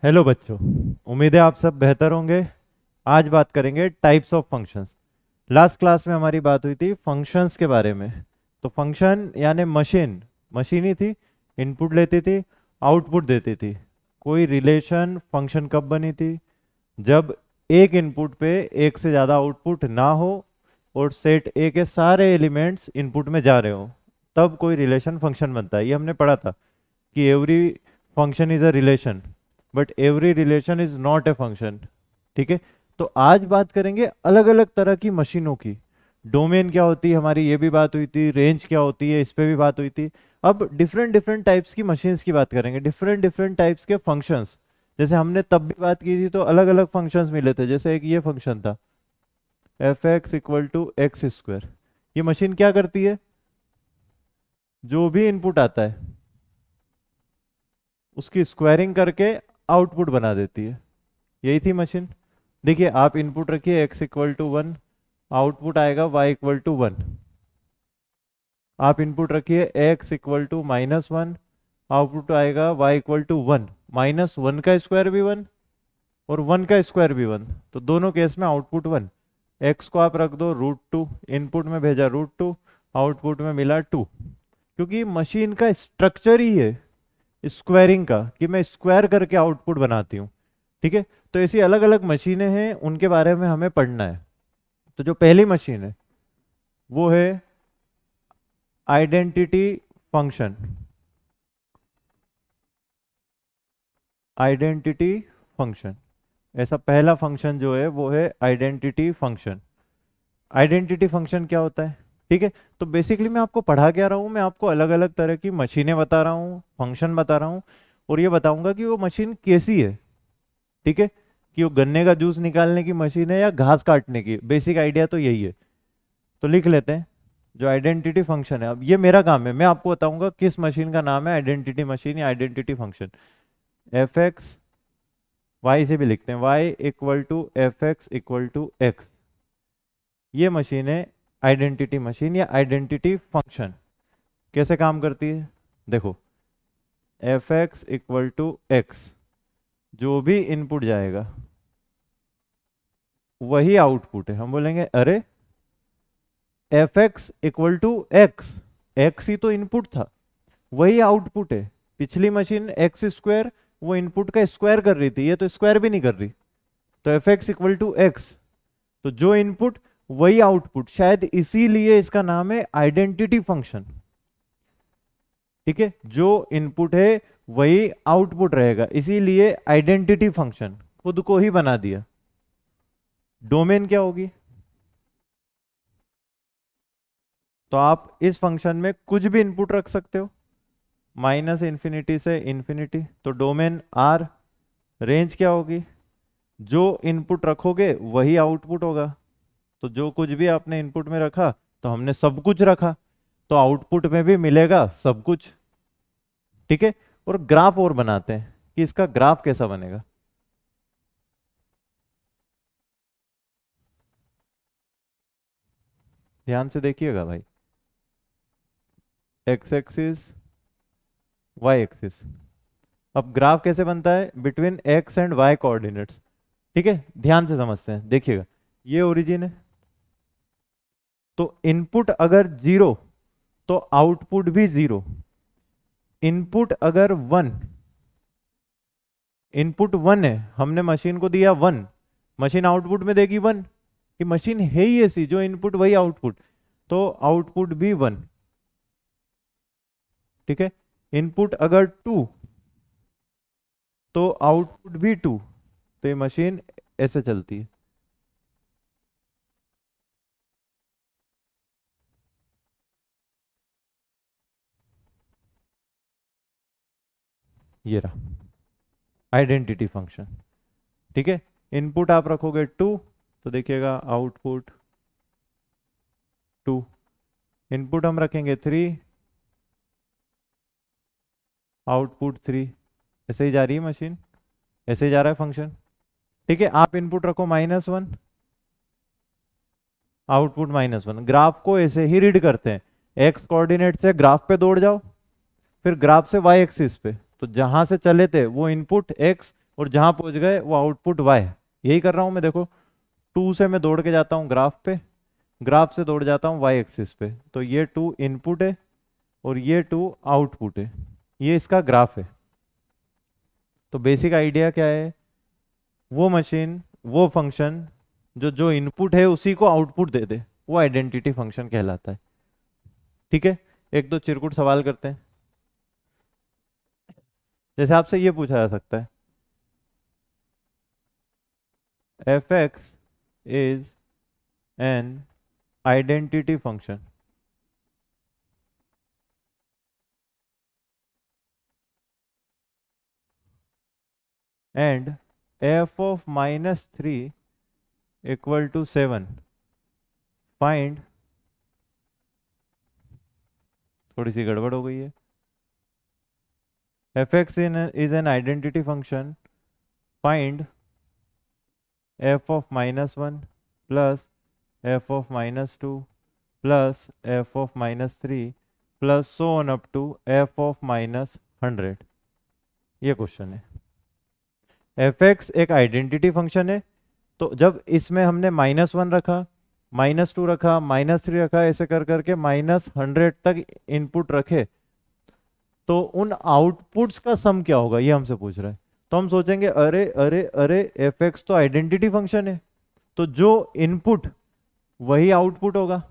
Hello बच्चों। उम्मीद है आप सब बेहतर होंगे। आज बात करेंगे types of functions. Last class में हमारी बात हुई थी फंक्शंस के बारे में। तो फंक्शन यानी मशीन, मशीन ही थी। इनपुट लेती थी, आउटपुट देती थी। कोई रिलेशन फंक्शन कब बनी थी? जब एक इनपुट पे एक से ज़्यादा आउटपुट ना हो और सेट ए के सारे एलिमेंट्स इनपुट में जा रहे हो, तब कोई रिलेशन फंक्शन बनता है। ये हमने पढ़ा था कि every function is a relation, but every relation is not a function. ठीक है। तो आज बात करेंगे अलग अलग तरह की मशीनों की। डोमेन क्या होती है हमारी, ये भी बात हुई थी। रेंज क्या होती है, इस पे भी बात हुई थी। अब डिफरेंट डिफरेंट टाइप्स की मशीन्स की बात करेंगे, डिफरेंट डिफरेंट टाइप्स के फंक्शंस। जैसे हमने तब भी बात की थी तो अलग अलग फंक्शंस मिले थे। जैसे एक ये फंक्शन था f x equal to x square. ये मशीन क्या करती है? जो भी इनपुट आता है उसकी स्क्वायरिंग करके आउटपुट बना देती है। यही थी मशीन। देखिए, आप इनपुट रखिए x equal to one, output आएगा वाई इक्वल टू वन। आप इनपुट रखिए x equal to minus one, output आएगा y equal to one. Minus one का स्क्वायर भी वन और वन का स्क्वायर भी वन, तो दोनों केस में आउटपुट वन। एक्स को आप रख दो रूट टू, इनपुट में भेजा रूट टू, आउटपुट में मिला टू। क्योंकि मशीन का स्ट्रक्चर ही है स्क्वायरिंग का, कि मैं स्क्वायर करके आउटपुट बनाती हूँ। ठीक है। तो ऐसी अलग अलग मशीनें हैं, उनके बारे में हमें पढ़ना है। तो जो पहली मशीन है वो है आइडेंटिटी फंक्शन। आइडेंटिटी फंक्शन, ऐसा पहला फंक्शन जो है वो है आइडेंटिटी फंक्शन। आइडेंटिटी फंक्शन क्या होता है? ठीक है। तो बेसिकली मैं आपको पढ़ा क्या रहा हूँ, मैं आपको अलग अलग तरह की मशीनें बता रहा हूँ, फंक्शन बता रहा हूँ, और ये बताऊंगा कि वो मशीन कैसी है। ठीक है। कि वो गन्ने का जूस निकालने की मशीन है या घास काटने की, बेसिक आइडिया तो यही है। तो लिख लेते हैं जो आइडेंटिटी फंक्शन है। अब ये मेरा काम है, मैं आपको बताऊंगा किस मशीन का नाम है आइडेंटिटी मशीन या identity function. F x y से भी लिखते हैं, y equal to f x equal to x. ये मशीन है आइडेंटिटी मशीन या आइडेंटिटी फंक्शन। कैसे काम करती है देखो, f x equal to x, जो भी इनपुट जाएगा वही आउटपुट है। हम बोलेंगे अरे f x equal to x, x ही तो इनपुट था, वही आउटपुट है। पिछली मशीन एक्स स्क्वायर, वो इनपुट का स्क्वायर कर रही थी, ये तो स्क्वायर भी नहीं कर रही। तो f x equal to x, तो जो इनपुट वही आउटपुट, शायद इसीलिए इसका नाम है आइडेंटिटी फंक्शन। ठीक है। जो इनपुट है वही आउटपुट रहेगा, इसीलिए आइडेंटिटी फंक्शन खुद को ही बना दिया। डोमेन क्या होगी? तो आप इस फंक्शन में कुछ भी इनपुट रख सकते हो, माइनस इन्फिनिटी से इन्फिनिटी, तो डोमेन आर। रेंज क्या होगी? जो इनपुट रखोगे वही आउटपुट होगा। तो जो कुछ भी आपने इनपुट में रखा, तो हमने सब कुछ रखा, तो आउटपुट में भी मिलेगा सब कुछ। ठीक है। और ग्राफ और बनाते हैं कि इसका ग्राफ कैसा बनेगा। ध्यान से देखिएगा भाई, एक्स एक्सिस, वाई एक्सिस। अब ग्राफ कैसे बनता है? Between x and y coordinates. ठीक है। ध्यान से समझते हैं, देखिएगा। ये ओरिजिन है, तो इनपुट अगर जीरो तो आउटपुट भी जीरो। इनपुट अगर वन, इनपुट वन है, हमने मशीन को दिया वन, मशीन आउटपुट में देगी वन। ये मशीन है ही ऐसी, जो इनपुट वही आउटपुट, तो आउटपुट भी वन। ठीक है। इनपुट अगर टू तो आउटपुट भी टू। तो ये मशीन ऐसे चलती है। ये रहा आइडेंटिटी फंक्शन। ठीक है। इनपुट आप रखोगे टू, तो देखिएगा आउटपुट टू। इनपुट हम रखेंगे थ्री, आउटपुट थ्री। ऐसे ही जा रही है मशीन, ऐसे ही जा रहा है फंक्शन। ठीक है। आप इनपुट रखो minus one, output minus one. Graph को ऐसे ही रीड करते हैं, एक्स कोऑर्डिनेट से ग्राफ पे दौड़ जाओ, फिर ग्राफ से वाई एक्सिस पे, तो जहां से चले थे वो इनपुट एक्स और जहां पहुंच गए वो आउटपुट y। यही कर रहा हूं मैं, देखो 2 से मैं दौड़ के जाता हूँ ग्राफ पे, ग्राफ से दौड़ जाता हूँ y एक्सिस पे, तो ये 2 इनपुट है और ये 2 आउटपुट है, ये इसका ग्राफ है। तो बेसिक आइडिया क्या है, वो मशीन, वो फंक्शन जो जो इनपुट है उसी को आउटपुट दे दे, वो आइडेंटिटी फंक्शन कहलाता है। ठीक है, एक दो चिरकुट सवाल करते हैं। जैसे आपसे ये पूछा जा सकता है, f x is an identity function and f of -3 equal to 7, find, थोड़ी सी गड़बड़ हो गई है, f x is an identity function, find f of -1 plus f of -2 plus f of -3 plus so on up to f of -100। ये question है। F x एक identity function है, तो जब इसमें हमने -1 रखा, -2 रखा, -3 रखा, ऐसे कर करके -100 तक इनपुट रखे, तो उन आउटपुट्स का सम क्या होगा, ये हमसे पूछ रहा है। तो हम सोचेंगे अरे अरे अरे, एफ एक्स तो आइडेंटिटी फंक्शन है, तो जो इनपुट वही आउटपुट होगा,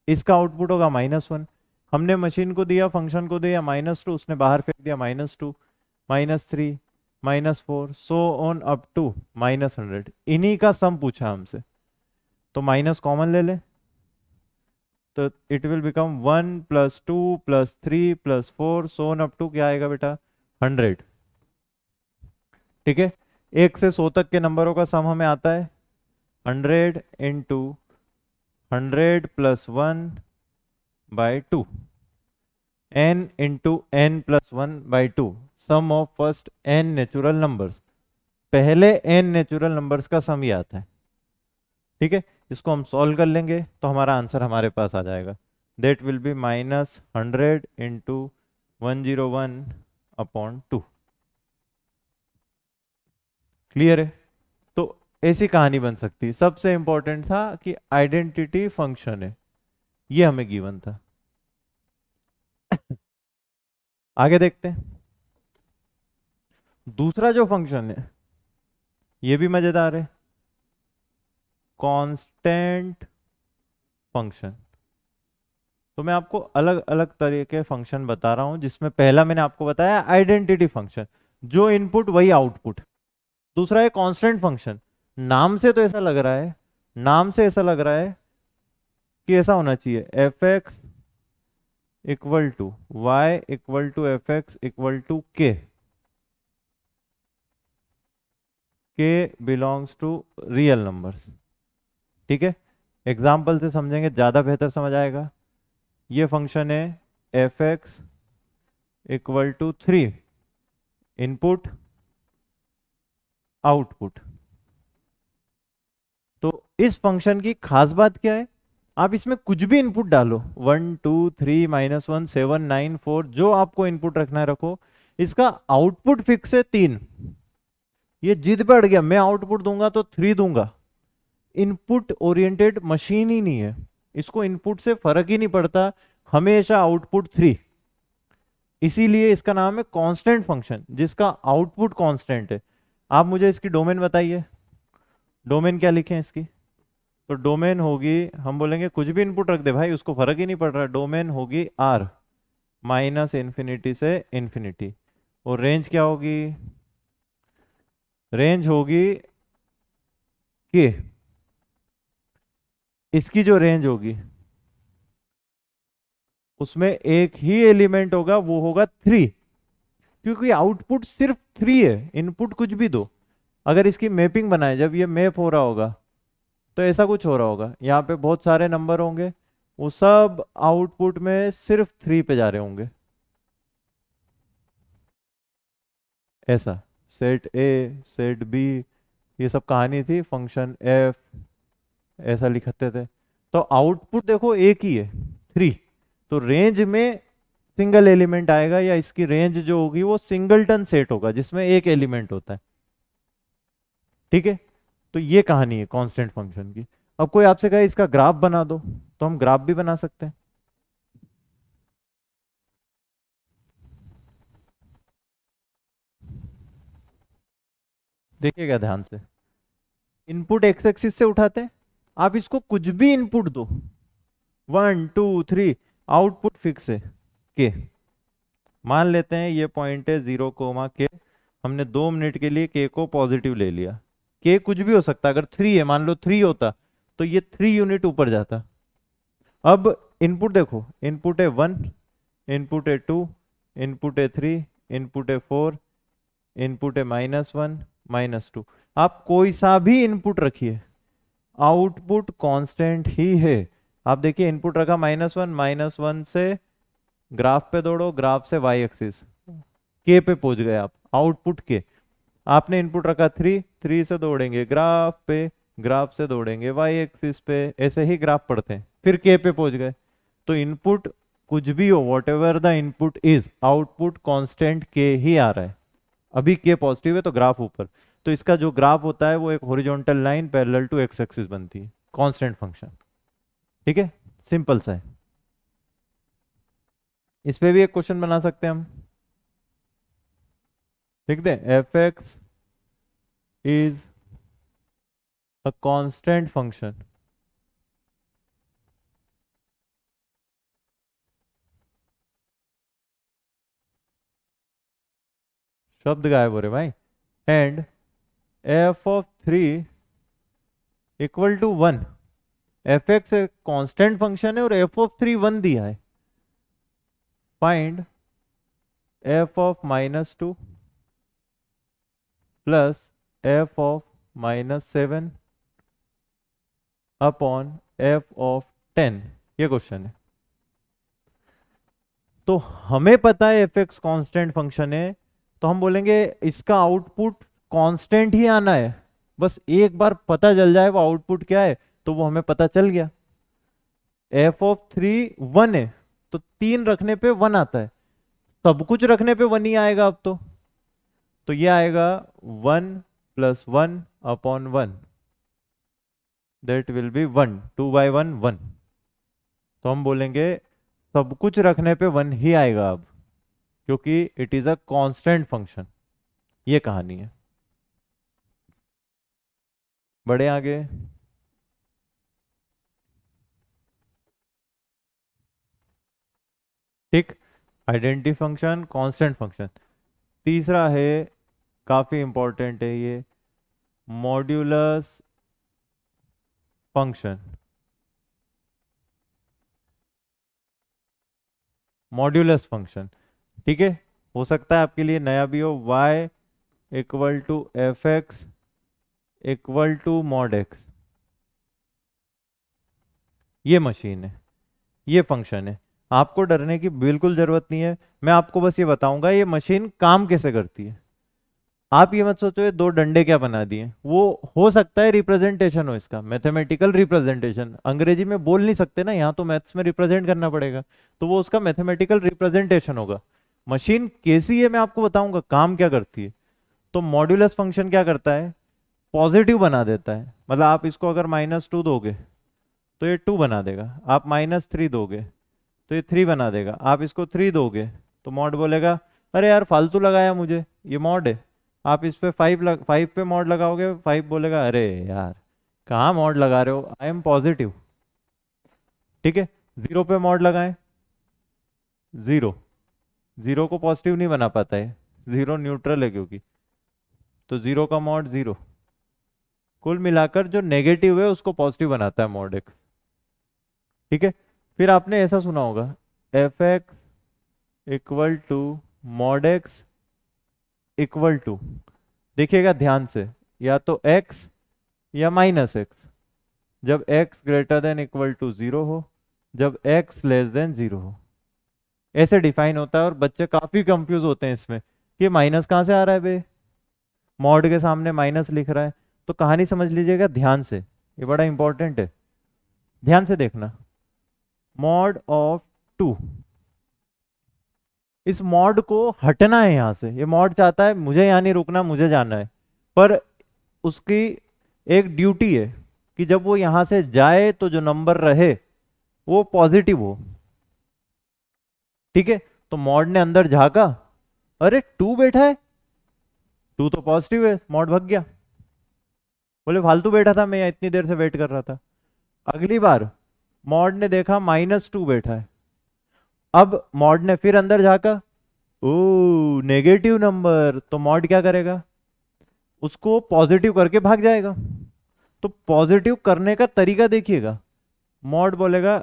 इसका आउटपुट होगा -1। हमने मशीन को दिया, फंक्शन को दिया -2, उसने बाहर फेंक दिया -2, -3, -4, सो ऑन अप टू -100। इन्हीं का सम पूछा हमसे, तो माइनस कॉमन ले ले, तो it will become 1 + 2 + 3 + 4 so on up to क्या आएगा बेटा, 100। ठीक है, 1 से 100 तक के नंबरों का सम हमें आता है 100 into 100 + 1/2, n into n + 1/2, sum of first n natural numbers. पहले n नेचुरल नंबर्स का सम ही आता है। ठीक है, इसको हम सॉल्व कर लेंगे तो हमारा आंसर हमारे पास आ जाएगा, that will be -100 into 101/2। Clear है? तो ऐसी कहानी बन सकती है। सबसे इंपॉर्टेंट था कि आइडेंटिटी फंक्शन है, ये हमें गिवन था। आगे देखते हैं, दूसरा जो फंक्शन है ये भी मजेदार है, कांस्टेंट फंक्शन। तो मैं आपको अलग अलग तरह के फंक्शन बता रहा हूं, जिसमें पहला मैंने आपको बताया आइडेंटिटी फंक्शन, जो इनपुट वही आउटपुट। दूसरा है कांस्टेंट फंक्शन। नाम से तो ऐसा लग रहा है, नाम से ऐसा लग रहा है कि ऐसा होना चाहिए, f x equal to y equal to f x equal to k, k belongs to real numbers. ठीक है, एग्जाम्पल से समझेंगे ज्यादा बेहतर समझ आएगा। ये फंक्शन है f x equal to 3, input output. तो इस फंक्शन की खास बात क्या है, आप इसमें कुछ भी इनपुट डालो, 1 2 3 -1 7 9 4, जो आपको इनपुट रखना है रखो, इसका आउटपुट फिक्स है 3। ये जिद पे अड़ गया, मैं आउटपुट दूंगा तो 3 दूंगा। इनपुट ओरिएंटेड मशीन ही नहीं है, इसको इनपुट से फर्क ही नहीं पड़ता, हमेशा आउटपुट 3। इसीलिए इसका नाम है कांस्टेंट फंक्शन, जिसका आउटपुट कांस्टेंट है। आप मुझे इसकी डोमेन बताइए, डोमेन क्या लिखें इसकी? तो डोमेन होगी, हम बोलेंगे कुछ भी इनपुट रख दे भाई, उसको फर्क ही नहीं पड़ रहा, डोमेन होगी R -∞ से ∞। और रेंज क्या होगी? रेंज होगी K। इसकी जो रेंज होगी उसमें एक ही एलिमेंट होगा, वो होगा 3, क्योंकि आउटपुट सिर्फ 3 है, इनपुट कुछ भी दो। अगर इसकी मैपिंग बनाए, जब ये मैप हो रहा होगा तो ऐसा कुछ हो रहा होगा, यहाँ पे बहुत सारे नंबर होंगे, वो सब आउटपुट में सिर्फ 3 पे जा रहे होंगे। ऐसा सेट ए, सेट बी, ये सब कहानी थी, फंक्शन एफ ऐसा लिखते थे। तो आउटपुट देखो एक ही है, 3। तो रेंज में सिंगल एलिमेंट आएगा, या इसकी रेंज जो होगी वो सिंगलटन सेट होगा, जिसमें एक एलिमेंट होता है। ठीक है, तो ये कहानी है कांस्टेंट फंक्शन की। अब कोई आपसे कहे इसका ग्राफ बना दो, तो हम ग्राफ भी बना सकते हैं। देखिएगा ध्यान से, इनपुट एक्स एक्सिस से उठाते हैं, आप इसको कुछ भी इनपुट दो, 1 2 3, आउटपुट फिक्स है के। मान लेते हैं ये पॉइंट है 0 के, हमने 2 मिनट के लिए के को पॉजिटिव ले लिया। के कुछ भी हो सकता है, अगर 3 है, मान लो 3 होता तो ये 3 यूनिट ऊपर जाता। अब इनपुट देखो, इनपुट है 1, इनपुट है 2, इनपुट है 3, इनपुट है 4, इनपुट है -1 -2। आप कोई सा भी इनपुट रखिए, आउटपुट कांस्टेंट ही है। आप देखिए इनपुट रखा -1, -1 से ग्राफ पे दौड़ो, ग्राफ से वाई एक्सिस, के पे पहुंच गए आप, आउटपुट के। आपने इनपुट रखा 3, 3 से दौड़ेंगे ग्राफ पे, ग्राफ से दौड़ेंगे वाई एक्सिस पे, ऐसे ही ग्राफ पढ़ते हैं, फिर के पे पहुंच गए। तो इनपुट कुछ भी हो, what ever the input is, output constant के ही आ रहा है। अभी के पॉजिटिव है तो ग्राफ ऊपर, तो इसका जो ग्राफ होता है वो एक horizontal line parallel to x axis बनती है, कांस्टेंट फंक्शन। ठीक है, सिंपल सा है। इस पे भी एक क्वेश्चन बना सकते हैं हम, लिख दें f x is a constant function शब्द गायब हो रहे भाई, and f of 3 equal to 1। F x एक कांस्टेंट फंक्शन है और एफ ऑफ 3 1 दिया है। Find f of -2 plus f of -7 upon f of 10। ये क्वेश्चन है। तो हमें पता है एफ एक्स कॉन्स्टेंट फंक्शन है, तो हम बोलेंगे इसका आउटपुट कांस्टेंट ही आना है। बस एक बार पता चल जाए वो आउटपुट क्या है, तो वो हमें पता चल गया। एफ ऑफ 3 1 है, तो 3 रखने पे 1 आता है, सब कुछ रखने पे 1 ही आएगा अब तो ये आएगा 1 + 1 अपॉन 1, दैट विल बी 1, 2/1 1। तो हम बोलेंगे सब कुछ रखने पे 1 ही आएगा अब, क्योंकि it is a constant function. ये कहानी है। बढ़े आगे। ठीक, आइडेंटिटी फंक्शन, कांस्टेंट फंक्शन। तीसरा है, काफी इंपॉर्टेंट है ये, मॉड्यूलस फंक्शन। मॉड्यूलस फंक्शन, ठीक है, हो सकता है आपके लिए नया भी हो। y equal to f x equal to mod x, ये मशीन है, ये फंक्शन है। आपको डरने की बिल्कुल जरूरत नहीं है, मैं आपको बस ये बताऊंगा ये मशीन काम कैसे करती है। आप ये मत सोचो ये दो डंडे क्या बना दिए, वो हो सकता है रिप्रेजेंटेशन हो इसका, मैथमेटिकल रिप्रेजेंटेशन। अंग्रेजी में बोल नहीं सकते ना, यहाँ तो मैथ्स में रिप्रेजेंट करना पड़ेगा, तो वो उसका मैथमेटिकल रिप्रेजेंटेशन होगा। मशीन कैसी है मैं आपको बताऊंगा, काम क्या करती है। तो मॉड्यूलस फंक्शन क्या करता है, पॉजिटिव बना देता है। मतलब आप इसको अगर -2 दोगे तो ये 2 बना देगा, आप -3 दोगे तो ये 3 बना देगा, आप इसको 3 दोगे तो मॉड बोलेगा अरे यार फालतू लगाया मुझे, ये मॉड है। आप इस पे 5 पे मॉड लगाओगे, 5 बोलेगा अरे यार कहाँ मॉड लगा रहे हो, आई एम पॉजिटिव। ठीक है, 0 पे मॉड लगाएं, 0, 0 को पॉजिटिव नहीं बना पाता है, 0 न्यूट्रल है क्योंकि, तो 0 का मॉड 0। कुल मिलाकर जो नेगेटिव है उसको पॉजिटिव बनाता है मॉड एक्स। ठीक है, फिर आपने ऐसा सुना होगा f x equal to mod x equal to, देखिएगा ध्यान से, या तो x या -x, जब x greater than equal to 0 हो, जब x लेस देन 0 हो। ऐसे डिफाइन होता है और बच्चे काफी कंफ्यूज होते हैं इसमें कि माइनस कहाँ से आ रहा है बे, मॉड के सामने माइनस लिख रहा है। तो कहानी समझ लीजिएगा ध्यान से, ये बड़ा इंपॉर्टेंट है, ध्यान से देखना। मॉड ऑफ 2, इस मॉड को हटना है यहां से, ये मॉड चाहता है मुझे यहां नहीं रुकना, मुझे जाना है, पर उसकी एक ड्यूटी है कि जब वो यहां से जाए तो जो नंबर रहे वो पॉजिटिव हो। ठीक है, तो मॉड ने अंदर झांका, अरे 2 बैठा है, 2 तो पॉजिटिव है, मॉड भाग गया, बोले फालतू बैठा था मैं यहाँ इतनी देर से वेट कर रहा था। अगली बार मॉड ने देखा -2 बैठा है, अब मॉड ने फिर अंदर झांका, ओ नेगेटिव नंबर, तो मॉड क्या करेगा, उसको पॉजिटिव करके भाग जाएगा। तो पॉजिटिव करने का तरीका देखिएगा, मॉड बोलेगा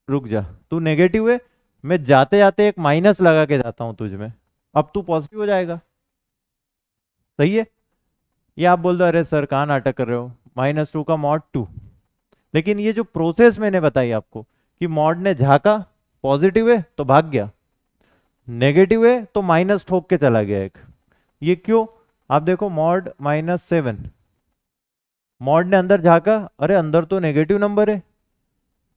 रुक जा, तू नेगेटिव है, मैं जाते जाते एक माइनस लगा के जाता हूं तुझ में, अब तू पॉजिटिव हो जाएगा। सही है। ये आप बोल दो अरे सर कहाँ नाटक कर रहे हो, -2 का मॉड 2, लेकिन ये जो प्रोसेस मैंने बताई आपको कि मॉड ने झांका, पॉजिटिव है तो भाग गया, नेगेटिव है तो माइनस ठोक के चला गया एक, ये क्यों, आप देखो मॉड -7, मॉड ने अंदर झांका, अरे अंदर तो नेगेटिव नंबर है,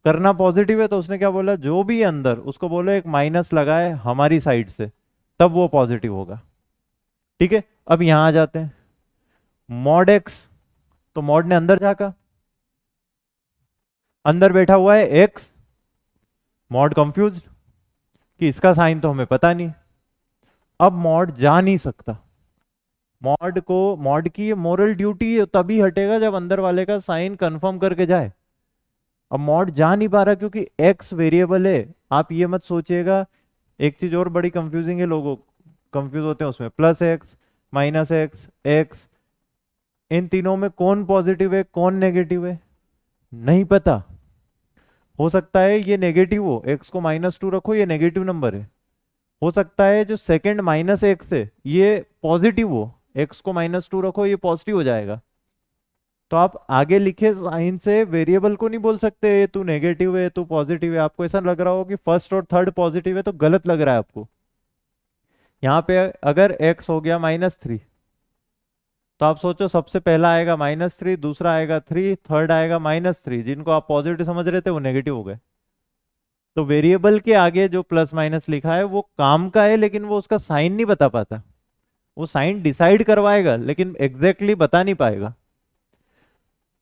करना पॉजिटिव है, तो उसने क्या बोला, जो भी है अंदर उसको बोलो एक माइनस लगाए हमारी साइड से, तब वो पॉजिटिव होगा। ठीक है, अब यहां आ जाते हैं, मॉड एक्स, तो मॉड ने अंदर झांका, अंदर बैठा हुआ है एक्स, मॉड कंफ्यूज कि इसका साइन तो हमें पता नहीं, अब मॉड जा नहीं सकता, मॉड को, मॉड की ये मोरल ड्यूटी तभी हटेगा जब अंदर वाले का साइन कंफर्म करके जाए। अब मॉड जा नहीं पा रहा क्योंकि एक्स वेरिएबल है। आप ये मत सोचिएगा, एक चीज और बड़ी कंफ्यूजिंग है, लोगों कंफ्यूज होते हैं उसमें, +x -x x, इन तीनों में कौन पॉजिटिव है कौन नेगेटिव है नहीं पता। हो सकता है ये नेगेटिव हो, x को -2 रखो, ये नेगेटिव नंबर है, हो सकता है जो सेकंड -x है ये पॉजिटिव हो, x को -2 रखो ये पॉजिटिव हो जाएगा। तो आप आगे लिखे साइन से वेरिएबल को नहीं बोल सकते ये तू नेगेटिव है तू पॉजिटिव है। आपको ऐसा लग रहा हो कि फर्स्ट और थर्ड पॉजिटिव है तो गलत लग रहा है आपको। यहाँ पे अगर x हो गया -3, तो आप सोचो सबसे पहला आएगा -3, दूसरा आएगा 3, थर्ड आएगा -3, जिनको आप पॉजिटिव समझ रहे थे वो नेगेटिव हो गए। तो वेरिएबल के आगे जो प्लस माइनस लिखा है वो काम का है, लेकिन वो उसका साइन नहीं बता पाता। वो साइन डिसाइड करवाएगा लेकिन एग्जैक्टली बता नहीं पाएगा।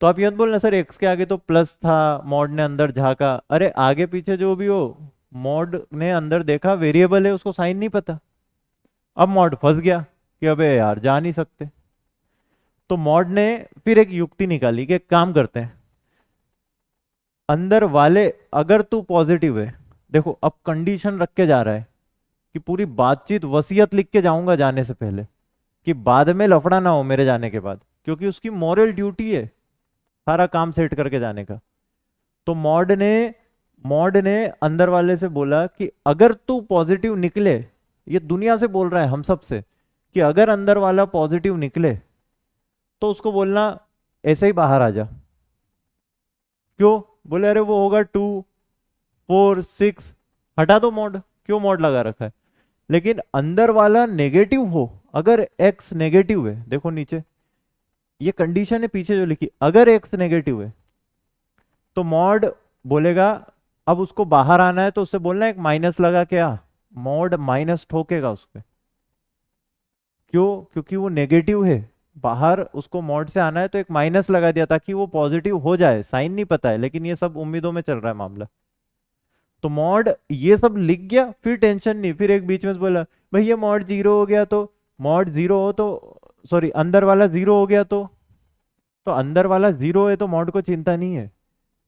तो आप ये मत बोलना सर एक्स के आगे तो प्लस था, मॉड ने अंदर झांका, अरे आगे पीछे जो भी हो, मॉड ने अंदर देखा वेरिएबल है उसको साइन नहीं पता, अब मॉड फंस गया कि अबे यार जा नहीं सकते। तो मॉड ने फिर एक युक्ति निकाली कि एक काम करते हैं, अंदर वाले अगर तू पॉजिटिव है, देखो अब कंडीशन रख के जा रहा है कि पूरी बातचीत वसीयत लिख के जाऊंगा जाने से पहले कि बाद में लफड़ा ना हो मेरे जाने के बाद, क्योंकि उसकी मॉरल ड्यूटी है सारा काम सेट करके जाने का। तो मॉड ने अंदर वाले से बोला कि अगर तू पॉजिटिव निकले, ये दुनिया से बोल रहा है हम सब से, कि अगर अंदर वाला पॉजिटिव निकले तो उसको बोलना ऐसे ही बाहर आ जा। क्यों, बोले अरे वो होगा 2 4 6, हटा दो मॉड, क्यों मॉड लगा रखा है। लेकिन अंदर वाला नेगेटिव हो, अगर एक्स नेगेटिव है, देखो नीचे ये कंडीशन है पीछे जो लिखी, अगर एक्स नेगेटिव है तो मॉड बोलेगा अब उसको बाहर आना है तो उससे बोलना एक माइनस लगा के आ, मॉड माइनस ठोकेगा उस पे। क्यों, क्योंकि वो नेगेटिव है, बाहर उसको मॉड से आना है तो एक माइनस लगा दिया ताकि वो पॉजिटिव हो जाए। साइन नहीं पता है लेकिन ये सब उम्मीदों में चल रहा है मामला। तो मॉड ये सब लिख गया, फिर टेंशन नहीं, फिर एक बीच में से बोला भैया मॉड 0 हो गया तो, मॉड 0 हो तो, सॉरी अंदर वाला 0 हो गया तो अंदर वाला 0 है तो मॉड को चिंता नहीं है,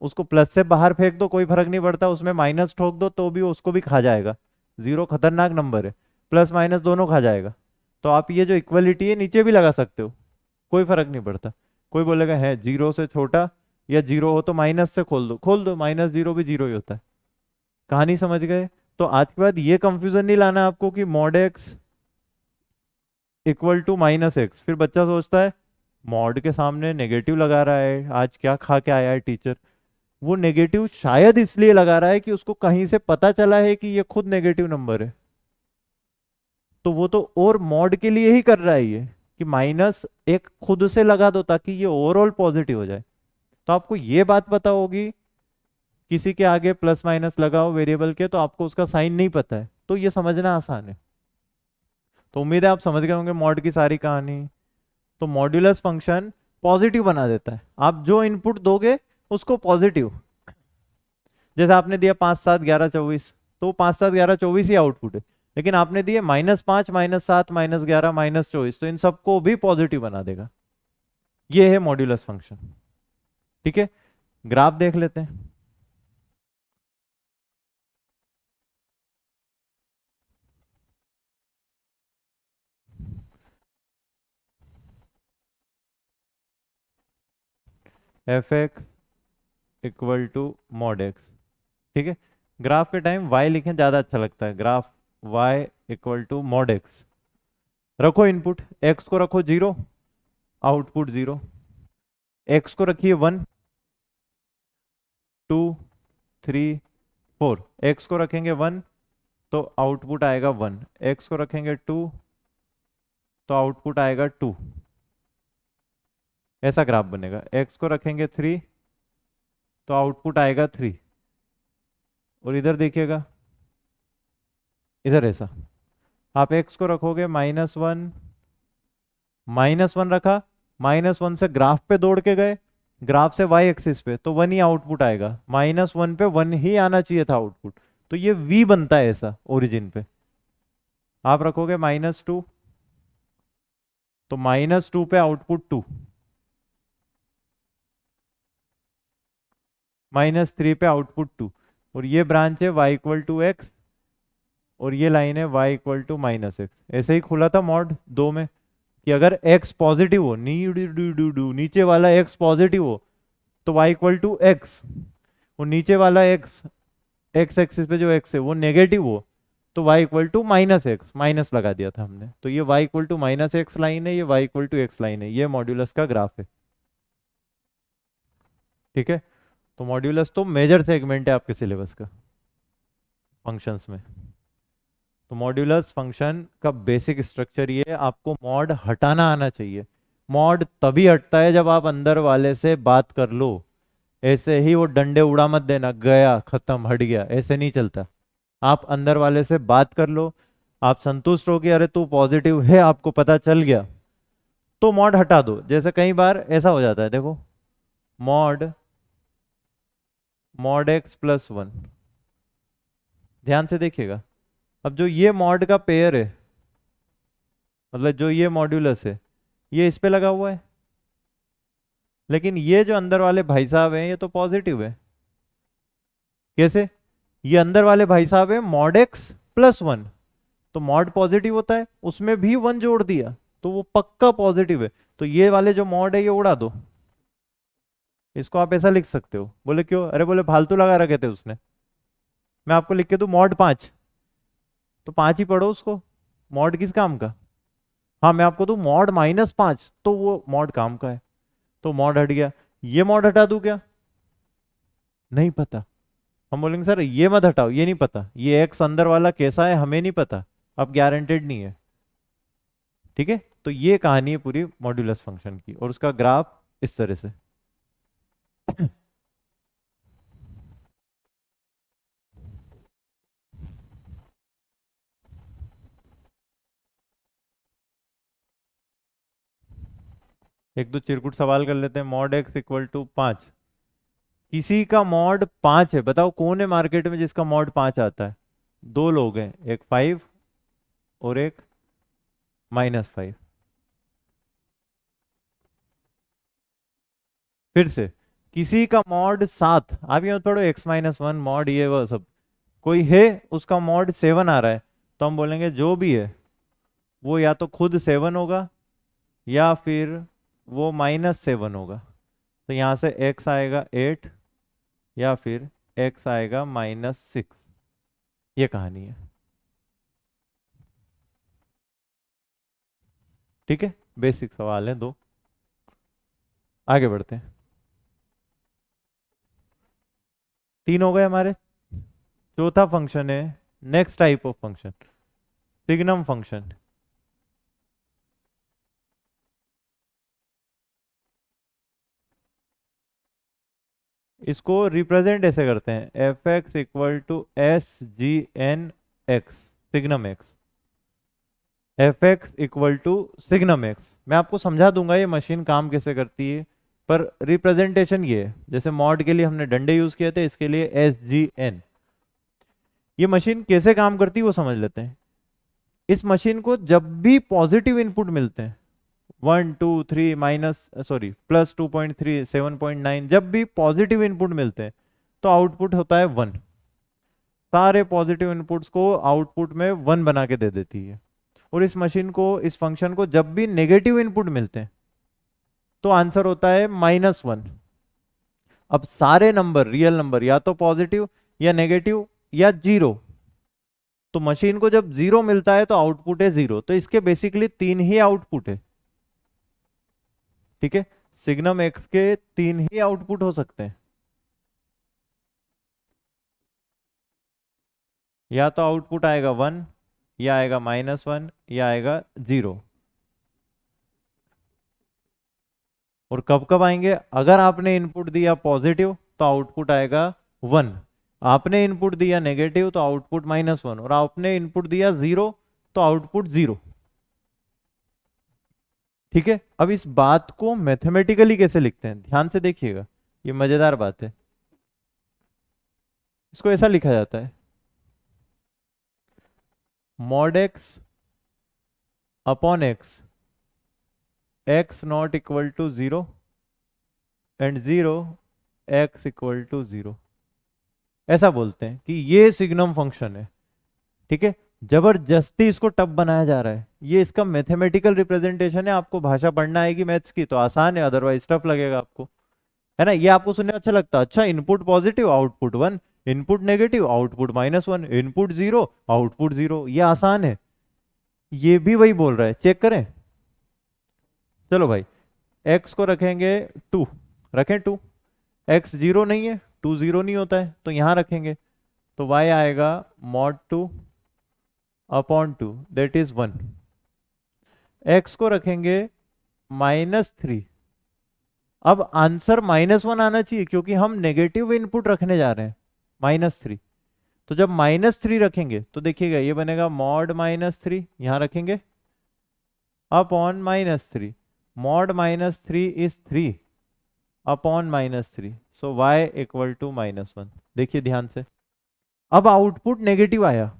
उसको प्लस से बाहर फेंक दो कोई फर्क नहीं पड़ता, उसमें माइनस ठोक दो तो भी उसको भी खा जाएगा। 0 खतरनाक नंबर है, प्लस माइनस दोनों खा जाएगा। तो आप ये जो इक्वलिटी है नीचे भी लगा सकते हो, कोई फर्क नहीं पड़ता। कोई बोलेगा है 0 से छोटा या 0 हो तो माइनस से खोल दो, -0 भी 0 ही होता है। कहानी समझ गए। तो आज के बाद ये कंफ्यूजन नहीं लाना आपको कि mod x equal to -x, फिर बच्चा सोचता है मॉड के सामने नेगेटिव लगा रहा है, आज क्या खा के आया है टीचर। वो नेगेटिव शायद इसलिए लगा रहा है कि उसको कहीं से पता चला है कि ये खुद नेगेटिव नंबर है, तो वो तो और मॉड के लिए ही कर रहा है ये कि माइनस एक खुद से लगा दो ताकि ये ओवरऑल पॉजिटिव हो जाए। तो आपको ये बात पता होगी, किसी के आगे प्लस माइनस लगाओ वेरिएबल के तो आपको उसका साइन नहीं पता है तो ये समझना आसान है। तो उम्मीद है आप समझ गए होंगे मॉड की सारी कहानी। तो मॉड्यूलस फंक्शन पॉजिटिव बना देता है। आप जो इनपुट दोगे उसको पॉजिटिव, जैसे आपने दिया 5 7 11 24, तो 5 7 11 24 ही आउटपुट है। लेकिन आपने दिए -5 -7 -11 -24, तो इन सबको भी पॉजिटिव बना देगा। ये है मॉड्यूलस फंक्शन। ठीक है, ग्राफ देख लेते हैं। F x equal to mod x. ठीक है, ग्राफ के टाइम y लिखें ज़्यादा अच्छा लगता है। Graph y equal to mod x. रखो इनपुट, x को रखो 0, आउटपुट 0। x को रखिए 1 2 3 4। x को रखेंगे 1 तो आउटपुट आएगा 1। x को रखेंगे 2 तो आउटपुट आएगा 2। ऐसा ग्राफ बनेगा। x को रखेंगे 3 तो आउटपुट आएगा 3। और इधर देखिएगा, इधर ऐसा। आप x को रखोगे -1, -1 रखा, -1 से ग्राफ पे दौड़ के गए, ग्राफ से y एक्सिस पे, तो 1 ही आउटपुट आएगा। -1 पे 1 ही आना चाहिए था आउटपुट, तो ये v बनता है ऐसा ओरिजिन पे। आप रखोगे -2 तो -2 पे आउटपुट 2, -3 पे आउटपुट 2। और ये ब्रांच है y इक्वल टू एक्स, और ये लाइन है y इक्वल टू -x। ऐसे ही खुला था मॉड 2 में कि अगर x पॉजिटिव हो, नीचे वाला x पॉजिटिव हो तो y इक्वल टू एक्स, और नीचे वाला x, x एक्सिस पे जो x है वो नेगेटिव हो तो y equal to -x, minus लगा दिया था हमने। तो ये y equal to -x line है, ये y equal to x line है। ये मॉड्यूलस का ग्राफ है। ठीक है, तो मॉड्यूलस तो मेजर सेगमेंट है आपके सिलेबस का फंक्शंस में। तो मॉड्यूलस फंक्शन का बेसिक स्ट्रक्चर ये है, आपको मॉड हटाना आना चाहिए। मॉड तभी हटता है जब आप अंदर वाले से बात कर लो। ऐसे ही वो डंडे उड़ा मत देना, गया खत्म हट गया, ऐसे नहीं चलता। आप अंदर वाले से बात कर लो, आप संतुष्ट हो कि अरे तू पॉजिटिव है, आपको पता चल गया, तो मॉड हटा दो। जैसे कई बार ऐसा हो जाता है, देखो मॉड मॉड एक्स प्लस 1, ध्यान से देखिएगा। अब जो ये मॉड का पेयर है, मतलब जो ये मॉड्यूलस है, ये इस पे लगा हुआ है, लेकिन ये जो अंदर वाले भाई साहब हैं ये तो पॉजिटिव है। कैसे? ये अंदर वाले भाई साहब है मॉड एक्स प्लस 1, तो मॉड पॉजिटिव होता है, उसमें भी 1 जोड़ दिया तो वो पक्का पॉजिटिव है। तो ये वाले जो मॉड है ये उड़ा दो। इसको आप ऐसा लिख सकते हो। बोले क्यों? अरे बोले फालतू लगा रखे थे उसने। मैं आपको लिख के दूं मॉड 5, तो 5 ही पढ़ो उसको। मॉड किस काम का? हाँ, मैं आपको दूं मॉड -5, तो वो मॉड काम का है, तो मॉड हट गया। ये मॉड हटा दूं क्या? नहीं पता। हम बोलेंगे सर ये मत हटाओ, ये नहीं पता, ये एक्स अंदर वाला कैसा है हमें नहीं पता, अब गारंटेड नहीं है। ठीक है, तो ये कहानी है पूरी मॉड्यूलस फंक्शन की, और उसका ग्राफ इस तरह से। एक दो चिरकुट सवाल कर लेते हैं। मॉड एक्स इक्वल टू 5, किसी का मॉड 5 है, बताओ कौन है मार्केट में जिसका मॉड 5 आता है? दो लोग हैं, एक 5 और एक -5। फिर से, किसी का मॉड 7, आप यहाँ थोड़ा x-1 मॉड ये वो सब, कोई है उसका मॉड 7 आ रहा है, तो हम बोलेंगे जो भी है वो या तो खुद 7 होगा या फिर वो -7 होगा। तो यहाँ से x आएगा 8 या फिर x आएगा -6। ये कहानी है। ठीक है, बेसिक सवाल है दो। आगे बढ़ते हैं। 3 हो गए हमारे। चौथा फंक्शन है next type of function, signum function. इसको रिप्रेजेंट ऐसे करते हैं, f x equal to s g n x, signum x. F x equal to signum x. मैं आपको समझा दूंगा ये मशीन काम कैसे करती है, पर रिप्रेजेंटेशन ये है। जैसे मॉड के लिए हमने डंडे यूज किए थे, इसके लिए एस जी एन। ये मशीन कैसे काम करती है वो समझ लेते हैं। इस मशीन को जब भी पॉजिटिव इनपुट मिलते हैं, 1 2 3 माइनस सॉरी +2.3 7.9, जब भी पॉजिटिव इनपुट मिलते हैं तो आउटपुट होता है 1। सारे पॉजिटिव इनपुट्स को आउटपुट में 1 बना के दे देती है। और इस मशीन को, इस फंक्शन को जब भी नेगेटिव इनपुट मिलते हैं तो आंसर होता है -1। अब सारे नंबर, रियल नंबर, या तो पॉजिटिव या नेगेटिव या जीरो। तो मशीन को जब जीरो मिलता है तो आउटपुट है जीरो। तो इसके बेसिकली तीन ही आउटपुट है। ठीक है, सिग्नम एक्स के तीन ही आउटपुट हो सकते हैं। या तो आउटपुट आएगा 1, या आएगा -1, या आएगा 0। और कब कब आएंगे? अगर आपने इनपुट दिया पॉजिटिव तो आउटपुट आएगा 1, आपने इनपुट दिया नेगेटिव तो आउटपुट -1, और आपने इनपुट दिया 0 तो आउटपुट 0। ठीक है, अब इस बात को मैथमेटिकली कैसे लिखते हैं, ध्यान से देखिएगा, ये मजेदार बात है। इसको ऐसा लिखा जाता है, mod x upon x, x not equal to 0 and 0 x equal to 0। ऐसा बोलते हैं कि ये सिग्नम फंक्शन है। ठीक है, जबरदस्ती इसको टफ बनाया जा रहा है। ये इसका मैथमेटिकल रिप्रेजेंटेशन है। आपको भाषा पढ़ना आएगी मैथ्स की तो आसान है, अदरवाइज टफ लगेगा आपको, है ना। ये आपको सुनने में अच्छा लगता है, अच्छा input positive output 1, input negative output -1, input 0 output 0, ये आसान है। ये भी वही बोल रहा है, चेक करें। चलो भाई, एक्स को रखेंगे 2, रखें 2, एक्स 0 नहीं है, 2 0 नहीं होता है तो यहां रखेंगे, तो वाई आएगा mod 2/2 दैट इज 1। एक्स को रखेंगे -3। अब आंसर -1 आना चाहिए क्योंकि हम नेगेटिव इनपुट रखने जा रहे हैं, -3। तो जब -3 रखेंगे तो देखिएगा ये बनेगा mod -3, यहां रखेंगे upon -3। mod -3 is 3 upon -3, so y equal to -1। देखिए ध्यान से, अब आउटपुट नेगेटिव आया।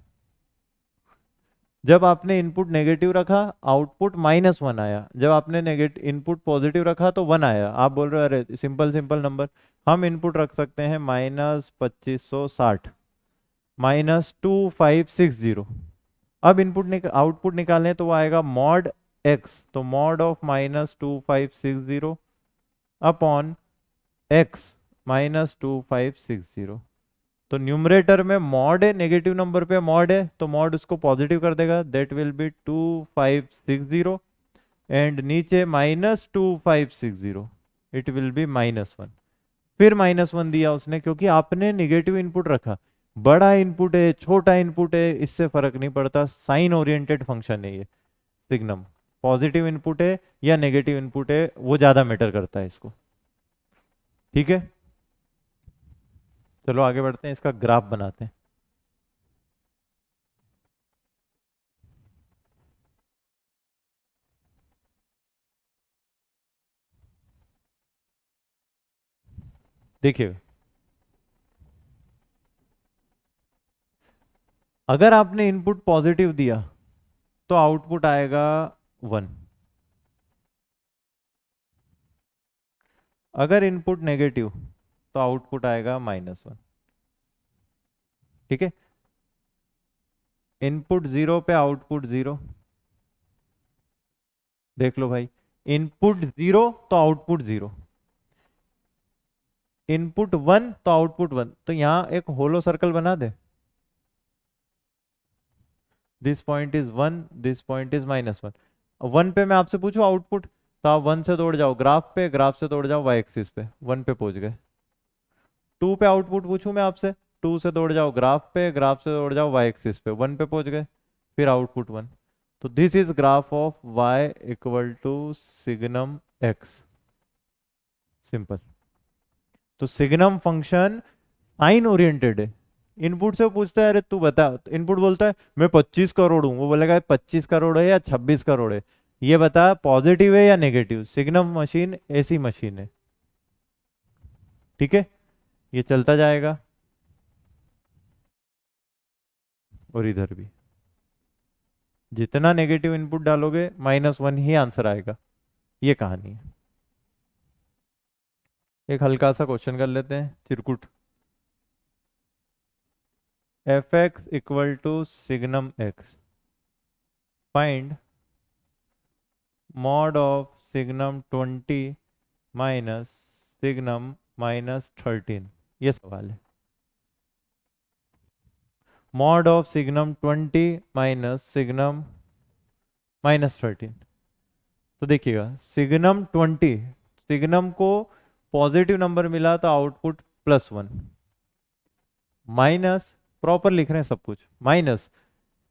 जब आपने इनपुट नेगेटिव रखा आउटपुट -1 आया, जब आपने नेगेटिव इनपुट पॉजिटिव रखा तो 1 आया। आप बोल रहे हो अरे सिंपल सिंपल नंबर, हम इनपुट रख सकते हैं -2560 -2560। अब इनपुट आउटपुट निकालें तो वो आएगा मॉड एक्स, तो मॉड ऑफ -2560 अपॉन एक्स -2560। तो न्यूमरेटर में मॉड है, नेगेटिव नंबर पे मॉड है तो मॉड उसको पॉजिटिव कर देगा, दैट विल बी 2560, एंड नीचे -2560 इट विल बी -1। फिर -1 दिया उसने क्योंकि आपने नेगेटिव इनपुट रखा। बड़ा इनपुट है छोटा इनपुट है इससे फर्क नहीं पड़ता, साइन ओरिएंटेड फंक्शन है ये सिग्नम। पॉजिटिव इनपुट है या नेगेटिव इनपुट है वो ज्यादा मैटर करता है इसको। ठीक है, चलो आगे बढ़ते हैं, इसका ग्राफ बनाते हैं। देखिए, अगर आपने इनपुट पॉजिटिव दिया तो आउटपुट आएगा 1। अगर इनपुट नेगेटिव तो आउटपुट आएगा -1। ठीक है, इनपुट 0 पे आउटपुट 0। देख लो भाई, इनपुट 0 तो आउटपुट 0, इनपुट 1 तो आउटपुट 1। तो यहां एक होलो सर्कल बना दे, this point is 1, this point is -1। 1 पे मैं आपसे पूछूं आउटपुट, तो आप 1 से दौड़ जाओ ग्राफ पे, ग्राफ से दौड़ जाओ वाई एक्सिस पे, 1 पे पहुंच गए। 2 पे आउटपुट पूछूं मैं आपसे, 2 से दौड़ जाओ ग्राफ पे, ग्राफ से दौड़ जाओ वाई एक्सिस पे, 1 पे पहुंच गए, फिर आउटपुट 1। तो this is graph of y equal to signum x, simple. तो सिग्नम फंक्शन साइन ओरिएंटेड है, इनपुट से वो पूछता है अरे तू बता, इनपुट बोलता है मैं 25 करोड़ हूँ, वो बोलेगा 25 करोड़ है या 26 करोड़ है, ये बता पॉजिटिव है या नेगेटिव। सिग्नम मशीन ऐसी मशीन है, ठीक है। ये चलता जाएगा और इधर भी जितना नेगेटिव इनपुट डालोगे -1 ही आंसर आएगा। ये कहानी है। एक हल्का सा क्वेश्चन कर लेते हैं, चिरकुट। F x equal to signum x, find mod of signum 20 minus signum -13। ये सवाल है। Mod of signum 20 minus signum -13। तो देखिएगा सिग्नम 20, सिग्नम को पॉजिटिव नंबर मिला तो आउटपुट +1, माइनस, प्रॉपर लिख रहे हैं सब कुछ, माइनस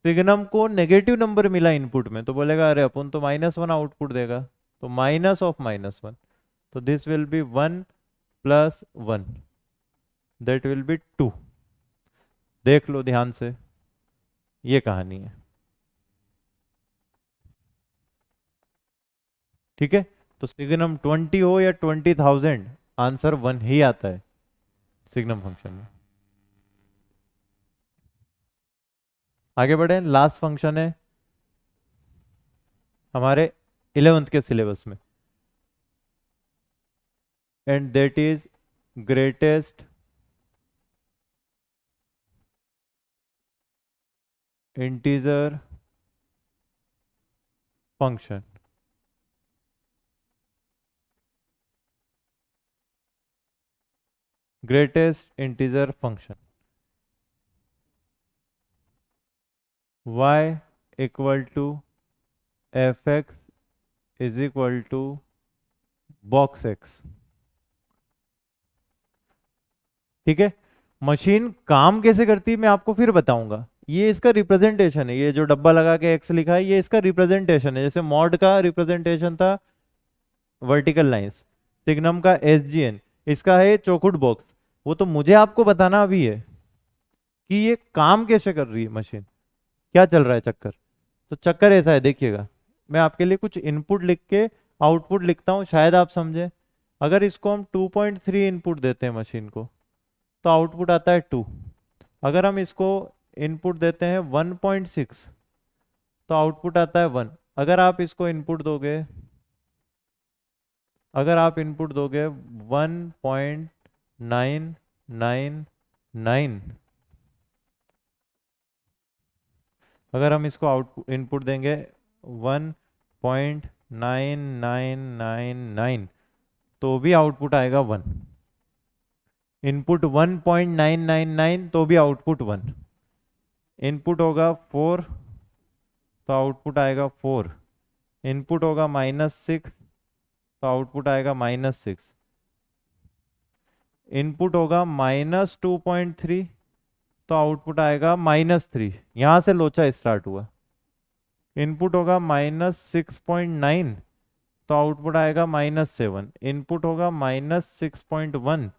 सिग्नम को नेगेटिव नंबर मिला इनपुट में तो बोलेगा अरे अपन तो -1 आउटपुट देगा, तो माइनस ऑफ -1, तो this will be 1 + 1, that will be 2। देख लो ध्यान से, ये कहानी है, ठीक है। तो सिग्नम 20 हो या 20,000, आंसर 1 ही आता है सिग्नम फंक्शन में। आगे बढ़े, लास्ट फंक्शन है हमारे 11th के सिलेबस में, and that is greatest integer function. Greatest integer function y equal to f x is equal to box x, ठीक है। मशीन काम कैसे करती है मैं आपको फिर बताऊंगा, ये इसका रिप्रेजेंटेशन है, ये जो डब्बा लगा के एक्स लिखा है ये इसका रिप्रेजेंटेशन है। जैसे मॉड का रिप्रेजेंटेशन था वर्टिकल लाइंस, सिग्नम का SGN, इसका है चौखुट बॉक्स। वो तो मुझे आपको बताना अभी है कि ये काम कैसे कर रही है मशीन, क्या चल रहा है चक्कर। तो चक्कर ऐसा है, देखिएगा मैं आपके लिए कुछ इनपुट लिख के आउटपुट लिखता हूँ, शायद आप समझे। अगर इसको हम 2.3 इनपुट देते हैं मशीन को तो आउटपुट आता है 2। अगर हम इसको इनपुट देते हैं 1.6 तो आउटपुट आता है 1। अगर आप इसको इनपुट दोगे, अगर आप इनपुट दोगे 1.999, अगर हम इसको आउटपुट इनपुट देंगे 1.9999 तो भी आउटपुट आएगा 1। इनपुट 1.999 तो भी आउटपुट 1। इनपुट होगा 4 तो आउटपुट आएगा 4। इनपुट होगा -6 तो आउटपुट आएगा -6। इनपुट होगा -2.3 तो आउटपुट आएगा -3। यहां से लोचा स्टार्ट हुआ। इनपुट होगा -6.9 तो आउटपुट आएगा -7। इनपुट होगा -6.1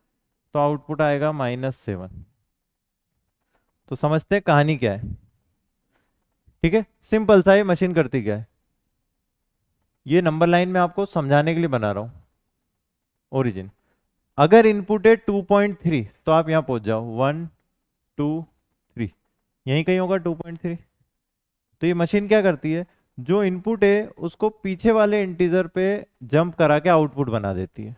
तो आउटपुट आएगा -7। तो समझते हैं कहानी क्या है, ठीक है। सिंपल सा, ये मशीन करती क्या है, ये नंबर लाइन में आपको समझाने के लिए बना रहा हूं। ओरिजिन, अगर इनपुट है 2.3 तो आप यहां पहुंच जाओ, 1 2 3, यहीं कहीं होगा 2.3। तो ये मशीन क्या करती है, जो इनपुट है उसको पीछे वाले इंटीजर पे जंप करा के आउटपुट बना देती है।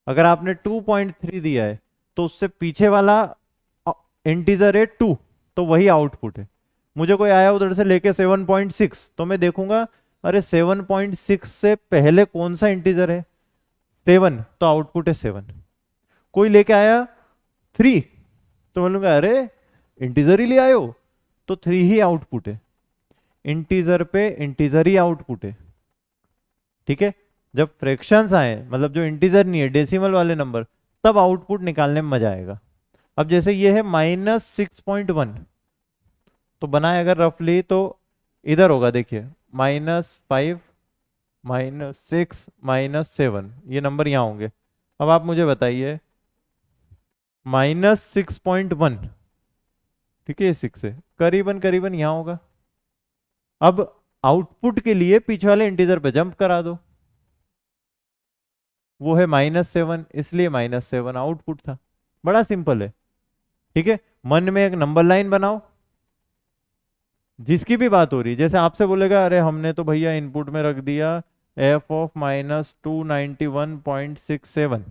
अगर आपने 2.3 दिया है तो उससे पीछे वाला इंटीजर है 2, तो वही आउटपुट है। मुझे कोई आया उधर से लेके 7.6 तो मैं देखूंगा अरे 7.6 से पहले कौन सा इंटीजर है, 7, तो आउटपुट है 7। कोई लेके आया 3 तो बोलूंगा अरे इंटीजर ही ले आयो, तो 3 ही आउटपुट है। इंटीजर पे इंटीजर ही आउटपुट है, ठीक है। जब फ्रैक्शंस आए, मतलब जो इंटीजर नहीं है, डेसिमल वाले नंबर, तब आउटपुट निकालने में मजा आएगा। अब जैसे ये है -6.1 तो बनाए अगर रफली तो इधर होगा, देखिए -5 -6 -7, ये नंबर यहाँ होंगे। अब आप मुझे बताइए -6.1 ठीक है, 6 है, करीबन करीबन यहाँ होगा। अब आउटपुट के लिए पीछे वाले इंटीजर पे जंप करा दो, वो है -7, इसलिए -7 आउटपुट था। बड़ा सिंपल है। ठीक है, मन में एक नंबर लाइन बनाओ, जिसकी भी बात हो रही, जैसे आपसे बोलेगा अरे हमने तो भैया इनपुट में रख दिया f ऑफ -291.67,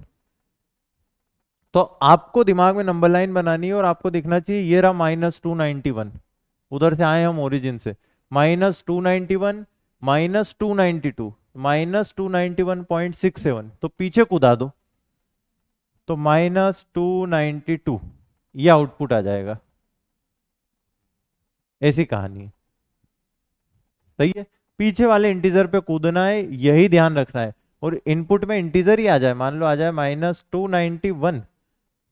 तो आपको दिमाग में नंबर लाइन बनानी है और आपको दिखना चाहिए ये रहा -291, उधर से आए हम ओरिजिन से, -291 -292 -291.67, तो पीछे कूदा दो तो -292, ये आउटपुट आ जाएगा। ऐसी कहानी है। सही है, पीछे वाले इंटीजर पे कूदना है, यही ध्यान रखना है। और इनपुट में इंटीजर ही आ जाए, मान लो आ जाए -291,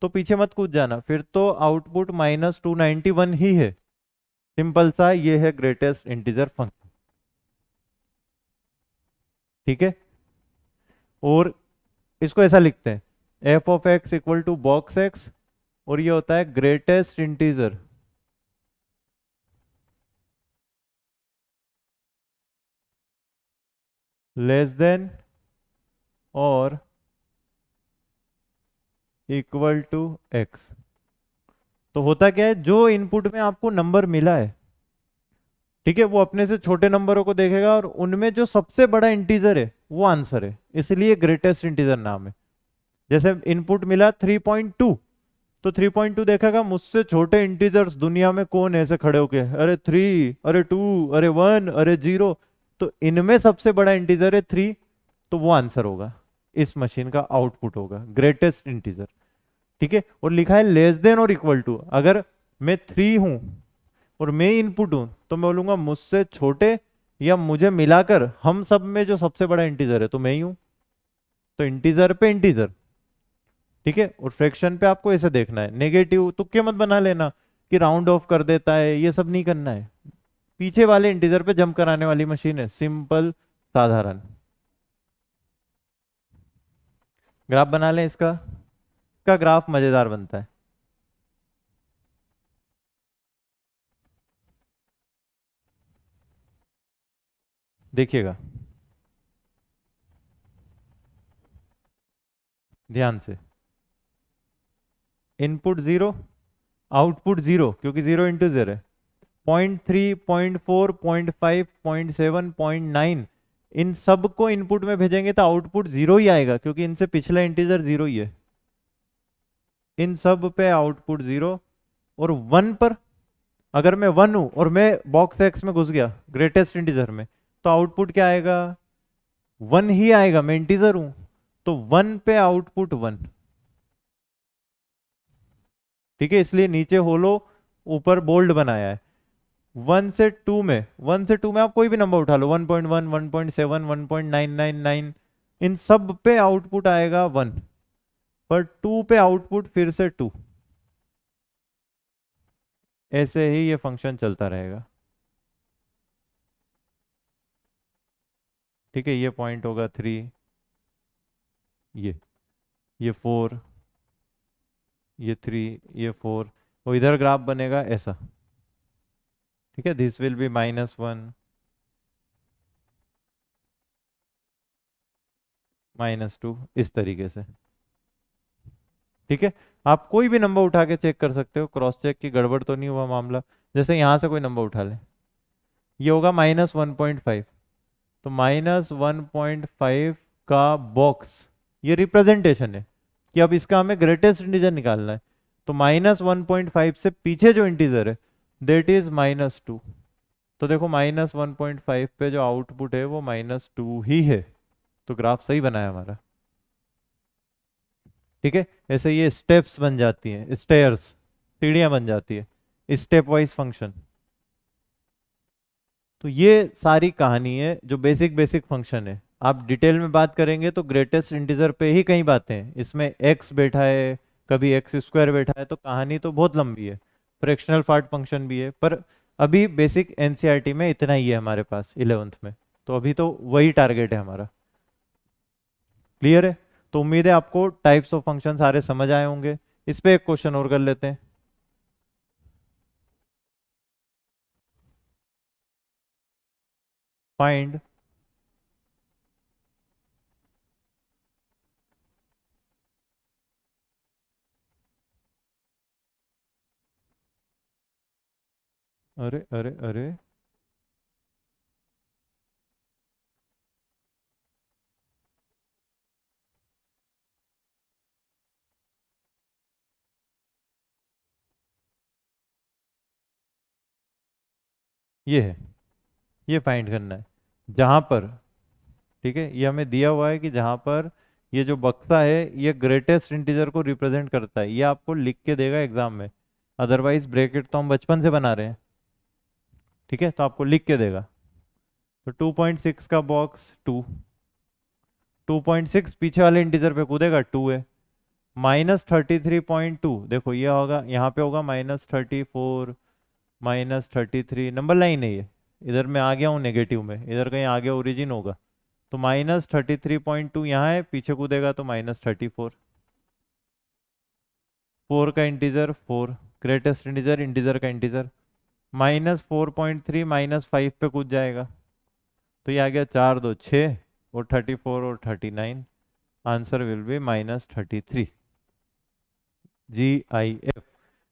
तो पीछे मत कूद जाना, फिर तो आउटपुट -291 ही है। सिंपल सा, ये है ग्रेटेस्ट इंटीजर फंक्शन। ठीक है, और इसको ऐसा लिखते हैं, f of x equal to box x, और ये होता है ग्रेटेस्ट इंटीजर लेस देन और इक्वल टू x। तो होता क्या है, जो इनपुट में आपको नंबर मिला है, ठीक है, वो अपने से छोटे नंबरों को देखेगा और उनमें जो सबसे बड़ा इंटीजर है वो आंसर है, इसलिए ग्रेटेस्ट इंटीजर नाम है। जैसे इनपुट मिला 3.2, तो 3.2 देखेगा मुझसे छोटे इंटीजर्स दुनिया में कौन है, ऐसे खड़े होके अरे 3, अरे 2, अरे 1, अरे 0, तो इनमें सबसे बड़ा इंटीजर है 3, तो वो आंसर होगा, इस मशीन का आउटपुट होगा ग्रेटेस्ट इंटीजर। ठीक है, और लिखा है लेस देन और इक्वल टू, अगर मैं 3 हूं और मैं इनपुट हूं तो मैं बोलूंगा मुझसे छोटे या मुझे मिलाकर हम सब में जो सबसे बड़ा इंटीजर है तो मैं ही हूं, तो इंटीजर पे इंटीजर। ठीक है, और फ्रैक्शन पे आपको ऐसे देखना है, नेगेटिव तुक्के मत बना लेना कि राउंड ऑफ कर देता है, ये सब नहीं करना है। पीछे वाले इंटीजर पे जंप कराने वाली मशीन है, सिंपल साधारण। ग्राफ बना लें इसका ग्राफ मजेदार बनता है। देखिएगा ध्यान से, इनपुट 0, आउटपुट 0, क्योंकि 0 इंटीजर है, 0.3, 0.4, 0.5, 0.7, 0.9, इन सब को इनपुट में भेजेंगे तो आउटपुट 0 ही आएगा, क्योंकि इनसे पिछला इंटीजर 0 ही है। इन सब पे आउटपुट 0, और 1 पर अगर मैं 1 हूं और मैं बॉक्स एक्स में घुस गया ग्रेटेस्ट इंटीजर में, तो आउटपुट क्या आएगा, 1 ही आएगा, मैं इंटीजर हूं, तो 1 पे आउटपुट 1। ठीक है, इसलिए नीचे होलो ऊपर बोल्ड बनाया है। 1 से 2 में आप कोई भी नंबर उठा लो, 1.1, 1.7, 1.999, इन सब पे आउटपुट आएगा 1, पर 2 पे आउटपुट फिर से 2। ऐसे ही ये फंक्शन चलता रहेगा। ठीक है, ये पॉइंट होगा 3, ये 4, ये 3, ये 4, वो इधर ग्राफ बनेगा ऐसा। ठीक है, दिस विल बी -1, -2, इस तरीके से। ठीक है, आप कोई भी नंबर उठा के चेक कर सकते हो, क्रॉस चेक की गड़बड़ तो नहीं हुआ मामला। जैसे यहां से कोई नंबर उठा ले, ये होगा -1.5, तो -1.5 का बॉक्स, ये रिप्रेजेंटेशन है कि अब इसका हमें ग्रेटेस्ट इंटीजर निकालना है। तो -1.5 से पीछे जो इंटीजर है देट इज -2, तो देखो -1.5 पे जो आउटपुट है वो -2 ही है, तो ग्राफ सही बनाया हमारा। ठीक है, ऐसे ये स्टेप्स बन जाती हैं, स्टेयर्स, सीढ़ियां बन जाती है, स्टेप वाइज फंक्शन। तो ये सारी कहानी है जो बेसिक बेसिक फंक्शन है। आप डिटेल में बात करेंगे तो ग्रेटेस्ट इंटीजर पे ही कई बातें हैं, इसमें एक्स बैठा है, कभी एक्स स्क्वायर बैठा है, तो कहानी तो बहुत लंबी है। फ्रैक्शनल पार्ट फंक्शन भी है, पर अभी बेसिक एनसीईआरटी में इतना ही है हमारे पास 11th में, तो अभी तो वही टारगेट है हमारा। क्लियर है? तो उम्मीद है आपको टाइप्स ऑफ फंक्शन सारे समझ आए होंगे। इस पे एक क्वेश्चन और कर लेते हैं। फाइंड अरे अरे अरे ये है, ये फाइंड करना है जहां पर, ठीक है, ये हमें दिया हुआ है कि जहां पर ये जो बक्सा है ये ग्रेटेस्ट इंटीजर को रिप्रेजेंट करता है, ये आपको लिख के देगा एग्जाम में, अदरवाइज ब्रैकेट तो हम बचपन से बना रहे हैं, ठीक है, तो आपको लिख के देगा। तो 2.6 का बॉक्स 2, 2.6 पीछे वाले इंटीजर पे कूदेगा 2 है, -33.2 देखो ये होगा, यहाँ पे होगा -34, -33, नंबर लाइन है ये, इधर मैं आ गया हूँ नेगेटिव में, इधर कहीं आगे ओरिजिन होगा, तो -33.2 यहाँ है, पीछे कूदेगा तो -34, 4 का इंटीजर 4, ग्रेटेस्ट इंटीजर इंटीजर का इंटीजर, -4.3 -5 पे कूद जाएगा, तो ये आ गया 4 2 6 और 34 और 39, answer will be -33। GIF,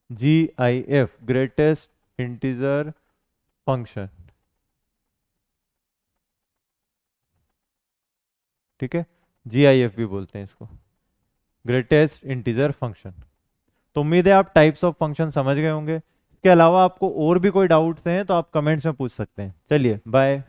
GIF greatest integer function, ठीक है, GIF भी बोलते हैं इसको, ग्रेटेस्ट इंटीजर फंक्शन। तो उम्मीद है आप टाइप्स ऑफ फंक्शन समझ गए होंगे, इसके अलावा आपको और भी कोई डाउट्स हैं तो आप कमेंट्स में पूछ सकते हैं। चलिए बाय।